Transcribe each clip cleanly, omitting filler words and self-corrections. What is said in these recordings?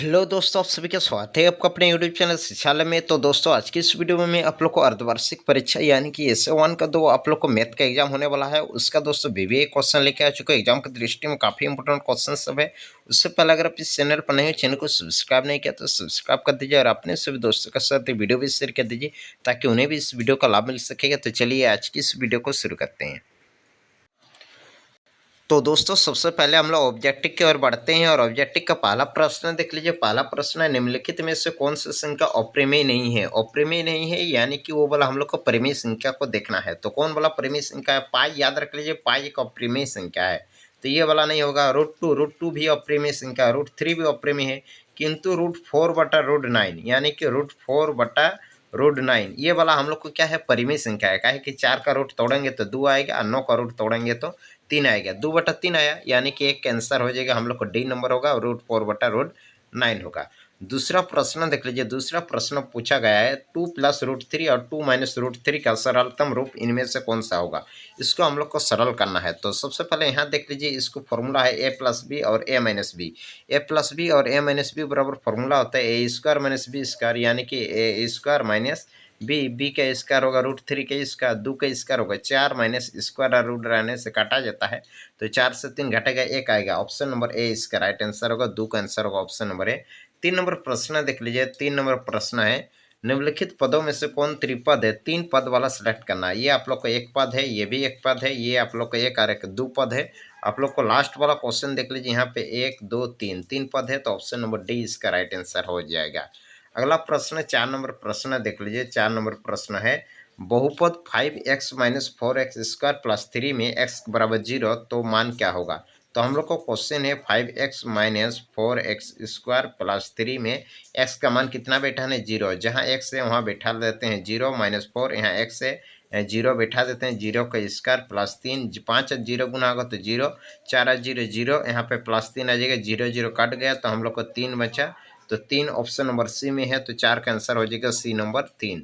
Hello दोस्तों, आप सभी का स्वागत है आपका अपने यूट्यूब चैनल शिक्षालय में। तो दोस्तों, आज की इस वीडियो में मैं आप लोग को अर्धवार्षिक परीक्षा यानी कि एस1 का दो आप लोग को मैथ का एग्जाम होने वाला है, उसका दोस्तों बीबीए क्वेश्चन लेके आ चुका है। एग्जाम की दृष्टि में काफ़ी इंपोर्टेंट क्वेश्चन सब है। उससे पहले अगर आप इस चैनल पर नए हो, चैनल को सब्सक्राइब नहीं किया तो सब्सक्राइब कर दीजिए और अपने सभी दोस्तों के साथ वीडियो भी शेयर कर दीजिए ताकि उन्हें भी इस वीडियो का लाभ मिल सकेगा। तो चलिए आज की इस वीडियो को शुरू करते हैं। तो दोस्तों, सबसे पहले हम लोग ऑब्जेक्टिव की ओर बढ़ते हैं और ऑब्जेक्टिव का पहला प्रश्न देख लीजिए। पहला प्रश्न है, निम्नलिखित में से कौन सी संख्या अप्रिमेय नहीं है। अप्रिमेय नहीं है यानी कि वो बोला हम लोग को परिमेय संख्या को देखना है। तो कौन बोला परिमेय संख्या है? पाई। याद रख लीजिए, पाई एक अप्रिमेय संख्या है। तो ये वाला नहीं होगा। रूट टू भी अप्रिमेय संख्या है। रूट 3 भी अप्रिमेय है, किंतु रूट 4/√9 यानी कि रूट 4/√9 ये वाला हम लोग को क्या है? परिमेय संख्या है। क्या है कि 4 का रूट तोड़ेंगे तो 2 आएगा और 9 का रूट तोड़ेंगे तो 3 आएगा। 2/3 आया यानी कि एक कैंसर हो जाएगा, हम लोग को डी नंबर होगा और रूट 4/√9 होगा। दूसरा प्रश्न देख लीजिए। दूसरा प्रश्न पूछा गया है 2+√3 और 2-√3 का सरलतम रूप इनमें से कौन सा होगा। इसको हम लोग को सरल करना है। तो सबसे पहले यहाँ देख लीजिए, इसको फॉर्मूला है a+b और a-b। a+b और a-b बराबर फॉर्मूला होता है a² - b² यानी कि a² माइनस बी का स्क्वायर होगा रूट 3 का स्क्वायर, 2 का स्क्वायर होगा 4 माइनस स्क्वायर और रूट रहने से काटा जाता है। तो 4 से 3 घटेगा, 1 आएगा। ऑप्शन नंबर ए इसका राइट आंसर होगा। 2 का आंसर होगा ऑप्शन नंबर ए। 3 नंबर प्रश्न देख लीजिए। 3 नंबर प्रश्न है, निम्नलिखित पदों में से कौन त्रिपद है? 3 पद वाला सिलेक्ट करना है। ये आप लोग को एक पद है, ये भी एक पद है, ये आप लोग को एक और एक 2 पद है। आप लोग को लास्ट वाला क्वेश्चन देख लीजिए, यहाँ पे 1 2 3 3 पद है। तो ऑप्शन नंबर डी इसका राइट आंसर हो जाएगा। अगला प्रश्न 4 नंबर प्रश्न देख लीजिए। 4 नंबर प्रश्न है, बहुपद 5x - 4x² + 3 में x बराबर 0 तो मान क्या होगा। तो हम लोग को क्वेश्चन है 5x - 4x² + 3 में x का मान कितना बैठाना है? 0। जहाँ x है वहाँ बैठा देते हैं 0 - 4, यहाँ x है 0 बैठा देते हैं। 0 का स्क्वायर +3, 5 0 गुना होगा तो 0, 4 0 0, यहाँ पे +3 आ जाएगा। 0 0 कट गया तो हम लोग को 3 बचा। तो 3 ऑप्शन नंबर सी में है। तो 4 का आंसर हो जाएगा सी नंबर 3।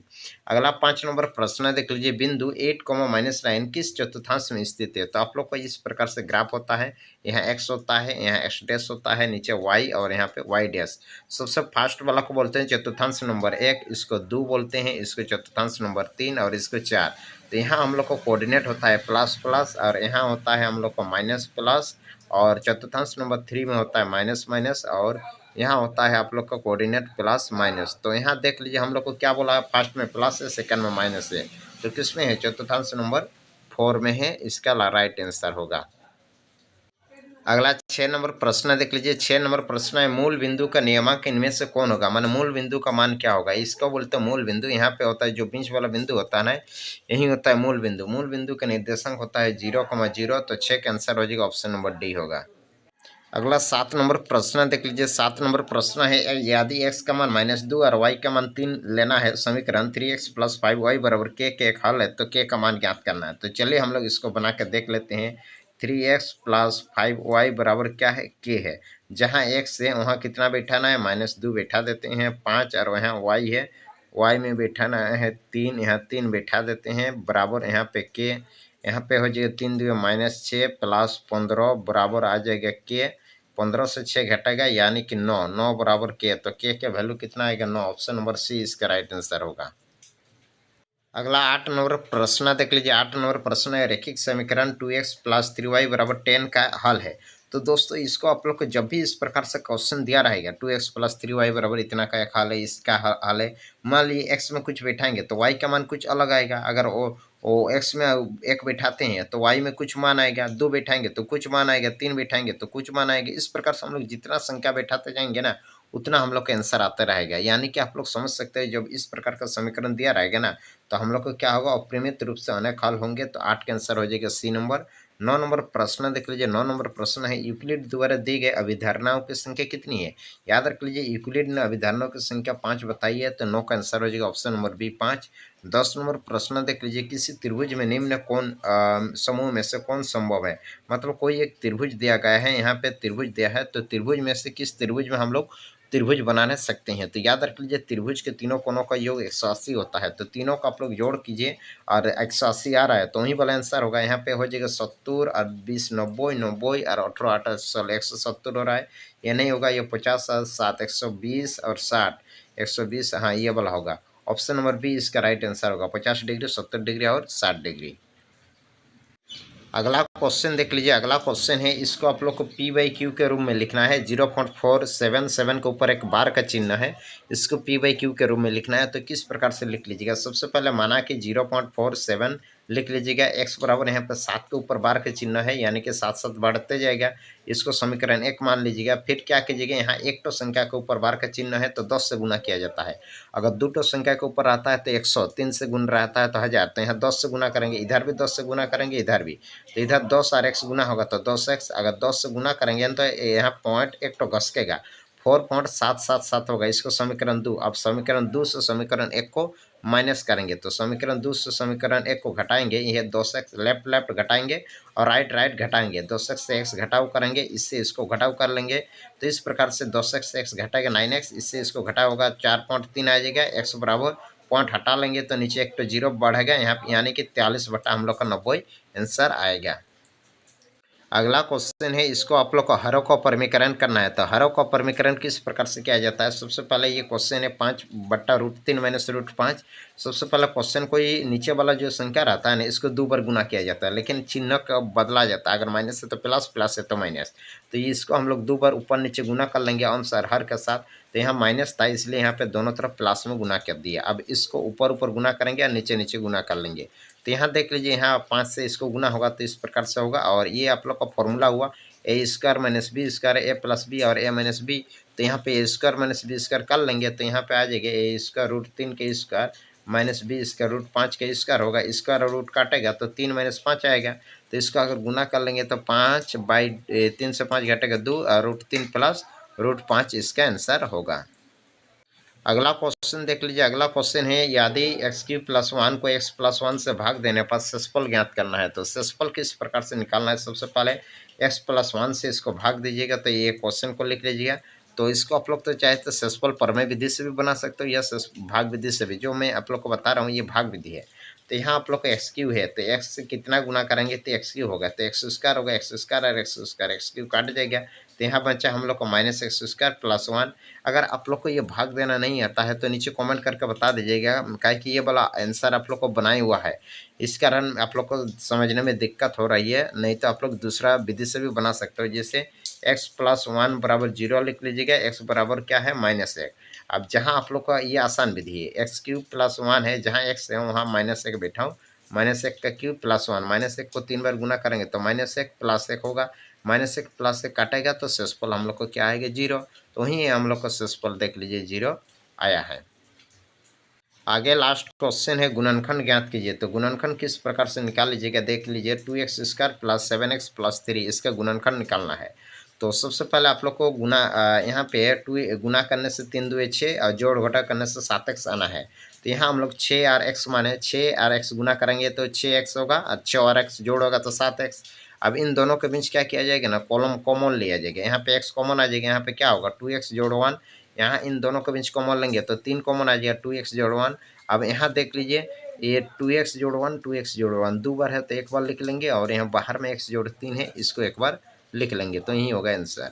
अगला 5 नंबर प्रश्न देख लीजिए। बिंदु 8, -9 किस चतुर्थांश में स्थित है? तो आप लोग को इस प्रकार से ग्राफ होता है। यहाँ x होता है, यहाँ x डैश होता है, नीचे y और यहाँ पे y डैश। सबसे फास्ट वाला को बोलते हैं चतुर्थांश नंबर 1, इसको 2 बोलते हैं, इसको चतुर्थांश नंबर 3 और इसको 4। तो यहाँ हम लोग को कोऑर्डिनेट होता है प्लस प्लस और यहाँ होता है हम लोग को माइनस प्लस, और चतुर्थांश नंबर 3 में होता है माइनस माइनस, और यहाँ होता है आप लोग का कोऑर्डिनेट प्लस माइनस। तो यहाँ देख लीजिए, हम लोग को क्या बोला है? फर्स्ट में प्लस है, सेकंड में माइनस है। तो किस में है? चतुर्थांश नंबर 4 में है। इसका राइट आंसर होगा। अगला 6 नंबर प्रश्न देख लीजिए। 6 नंबर प्रश्न है, मूल बिंदु का नियमांक इनमें से कौन होगा। माने मूल बिंदु का मान क्या होगा? इसको बोलते हैं मूल बिंदु। यहाँ पे होता है जो बीच वाला बिंदु होता है ना, यही होता है मूल बिंदु। मूल बिंदु का निर्देशांक होता है 0,0। तो 6 का आंसर हो जाएगा ऑप्शन नंबर डी होगा। अगला 7 नंबर प्रश्न देख लीजिए। 7 नंबर प्रश्न है, यदि x का मान -2 और y का मान 3 लेना है, समीकरण 3x + 5y बराबर k के एक हल है, तो k का मान ज्ञात करना है। तो चलिए हम लोग इसको बना कर देख लेते हैं। 3x + 5y बराबर क्या है? k है। जहाँ x है वहाँ कितना बैठाना है? -2 बैठा देते हैं। 5 और वहाँ y है, y में बैठाना है 3, यहाँ 3 बैठा देते हैं बराबर यहाँ पे k। यहाँ पे हो जाएगा 3 2 -6 + 15 बराबर आ जाएगा k। 15 से 6 घटेगा यानी कि 9, 9 बराबर के। तो के वैल्यू कितना आएगा? 9। ऑप्शन नंबर सी इसका राइट आंसर होगा। अगला 8 नंबर प्रश्न देख लीजिए। 8 नंबर प्रश्न है, रैखिक समीकरण 2x + 3y बराबर 10 का हल है। तो दोस्तों, इसको आप लोग को जब भी इस प्रकार से क्वेश्चन दिया रहेगा 2x + 3y बराबर इतना का एक हल है, इसका हल है, मान लीजिए x में कुछ बैठाएंगे तो y का मान कुछ अलग आएगा। अगर वो x में 1 बैठाते हैं तो y में कुछ मान आएगा, 2 बैठाएंगे तो कुछ मान आएगा, 3 बैठाएंगे तो कुछ मान आएगा। इस प्रकार से हम लोग जितना संख्या बैठाते जाएंगे ना, उतना हम लोग का आंसर आता रहेगा। यानी कि आप लोग समझ सकते हैं, जब इस प्रकार का समीकरण दिया रहेगा ना, तो हम लोग को क्या होगा? अप्रमित रूप से अनेक हल होंगे। तो 8 का आंसर हो जाएगा सी नंबर। 9 नंबर प्रश्न देख लीजिए। 9 नंबर प्रश्न है, यूक्लिड द्वारा दी गई अभिधारणाओं की संख्या कितनी है? याद रख लीजिए, यूक्लिड ने अभिधारणाओं की संख्या 5 बताई है। तो 9 का आंसर हो जाएगा ऑप्शन नंबर बी 5। 10 नंबर प्रश्न देख लीजिए। किसी त्रिभुज में निम्न कौन समूह में से कौन संभव है? मतलब कोई एक त्रिभुज दिया गया है, यहाँ पे त्रिभुज दिया है, तो त्रिभुज में से किस त्रिभुज में हम लोग त्रिभुज बनाने सकते हैं। तो याद रख लीजिए त्रिभुज के तीनों कोनों का योग 180 होता है। तो तीनों का आप लोग जोड़ कीजिए और 180 आ रहा है तो वही वाला आंसर होगा। यहाँ पे हो जाएगा 70 और 20 90 90 और 18 8 170 हो रहा है। ये नहीं होगा, ये 50 और 7 120 और 60 120, हाँ ये वाला होगा। ऑप्शन नंबर बी इसका राइट आंसर होगा, 50 डिग्री 70 डिग्री और 60 डिग्री। अगला क्वेश्चन देख लीजिए। अगला क्वेश्चन है, इसको आप लोग को पी बाई क्यू के रूप में लिखना है। 0.477 के ऊपर एक बार का चिन्ह है, इसको पी बाई क्यू के रूप में लिखना है। तो किस प्रकार से लिख लीजिएगा? सबसे पहले माना कि 0.47 लिख लीजिएगा। एक्स बराबर यहाँ पर 7 के ऊपर बार का चिन्ह है, यानी कि साथ साथ बढ़ते जाएगा। इसको समीकरण 1 मान लीजिएगा। फिर क्या कीजिएगा, यहाँ एक तो संख्या के ऊपर बार का चिन्ह है तो 10 से गुना किया जाता है। अगर दो तो संख्या के ऊपर आता है तो 100, 3 से गुण रहता है तो 1000। तो यहाँ 10 से गुना करेंगे, इधर भी 10 से गुना करेंगे, इधर भी। तो इधर 10 और x गुना होगा तो 10x। अगर 10 से गुना करेंगे तो यहाँ पॉइंट एक तो घसकेगा, 4.777 होगा। इसको समीकरण 2। अब समीकरण 2 से समीकरण 1 को माइनस करेंगे तो समीकरण 2 से समीकरण 1 को घटाएंगे, यह 2x लेफ्ट लेफ्ट घटाएंगे और राइट राइट घटाएंगे। 2x से x घटाव करेंगे, इससे इसको घटाव कर लेंगे। तो इस प्रकार से 2x से x घटाएगा 9x, इससे इसको घटाव होगा 4.3 आ जाएगा। x बराबर पॉइंट हटा लेंगे तो नीचे एक तो जीरो बढ़ेगा यहाँ, यानी कि 43 बटा हम लोग का 90 आंसर आएगा। अगला क्वेश्चन है, इसको आप लोग को हरों का परमीकरण करना है। तो हरों का परमीकरण किस प्रकार से किया जाता है? सबसे पहले ये क्वेश्चन है 5/√3 माइनस √5। सबसे पहले क्वेश्चन को ये नीचे वाला जो संख्या रहता है ना, इसको 2 बार गुना किया जाता है, लेकिन चिन्ह का बदला जाता है। अगर माइनस है तो प्लस, प्लस है तो माइनस। तो ये इसको हम लोग 2 बार ऊपर नीचे गुना कर लेंगे अनुसार हर के साथ। तो यहाँ माइनस था इसलिए यहाँ पे दोनों तरफ प्लस में गुना कर दिया। अब इसको ऊपर ऊपर गुना करेंगे और नीचे नीचे गुना कर लेंगे। तो यहाँ देख लीजिए, यहाँ 5 से इसको गुना होगा तो इस प्रकार से होगा। और ये आप लोग का फॉर्मूला हुआ ए स्क्वायर माइनस बी स्क्वायर ए प्लस बी और ए माइनस बी। तो यहाँ पे ए स्क्वायर माइनस बी स्क्वायर कर लेंगे तो यहाँ पे आ जाएगा ए स्क्वायर √3 के स्क्वायर माइनस बी स्क्वायर √5 के स्क्वायर होगा। स्क्वायर और रूट काटेगा तो 3 माइनस 5 आएगा। तो इसको अगर गुना कर लेंगे तो 5/3 से 5 घटेगा 2 और √3 प्लस √5 इसका आंसर होगा। अगला क्वेश्चन देख लीजिए। अगला क्वेश्चन है, यदि x³ + 1 को x+1 से भाग देने पर शेषफल ज्ञात करना है। तो शेषफल किस प्रकार से निकालना है? सबसे पहले x+1 से इसको भाग दीजिएगा तो ये क्वेश्चन को लिख लीजिएगा। तो इसको आप लोग तो चाहे तो शेषफल प्रमेय विधि से भी बना सकते हो या भाग विधि से भी। जो मैं आप लोग को बता रहा हूँ ये भाग विधि है। तो यहाँ आप लोग का x³ है तो x से कितना गुना करेंगे तो x³ होगा, तो x² होगा, x² और x² काट जाएगा। तो यहाँ बचा हम लोग को -x² + 1। अगर आप लोग को ये भाग देना नहीं आता है तो नीचे कमेंट करके बता दीजिएगा, काहे कि ये वाला आंसर आप लोग को बनाया हुआ है, इस कारण आप लोग को समझने में दिक्कत हो रही है। नहीं तो आप लोग दूसरा विधि से भी बना सकते हो, जैसे x+1 = 0 लिख लीजिएगा, x बराबर क्या है -1। अब जहाँ आप लोग का ये आसान विधि है, x³ + 1 है, जहाँ x है वहाँ -1 बैठाऊँ। -1 का क्यूब +1, -1 को 3 बार गुना करेंगे तो -1 + 1 होगा। -1 + 1 काटेगा तो शेषफल हम लोग को क्या आएगा 0। तो वहीं हम लोग का शेषफल देख लीजिए 0 आया है। आगे लास्ट क्वेश्चन है, गुणनखंड ज्ञात कीजिए। तो गुणनखंड किस प्रकार से निकाल लीजिएगा? देख लीजिए 2x² + 7x + 3 इसका गुणनखंड निकालना है। तो सबसे पहले आप लोग को यहाँ पे 2 गुना करने से 3 दूए 6 और जोड़ घटा करने से 7x आना है। तो यहाँ हम लोग 6 और x माने 6 और x गुना करेंगे तो 6x होगा और 6 और x जोड़ होगा तो 7x। अब इन दोनों के बीच क्या किया जाएगा ना, कॉलम कॉमन लिया जाएगा। यहाँ पे x कॉमन आ जाएगा, यहाँ पे क्या होगा 2x जोड़ 1। यहाँ इन दोनों के बीच कॉमन लेंगे तो 3 कॉमन आ जाएगा 2x जोड़ 1। अब यहाँ देख लीजिए ये 2x जोड़ 1 2x जोड़ 1 2 बार है तो एक बार लिख लेंगे और यहाँ बाहर में x जोड़ 3 है, इसको एक बार लिख लेंगे तो यही होगा आंसर।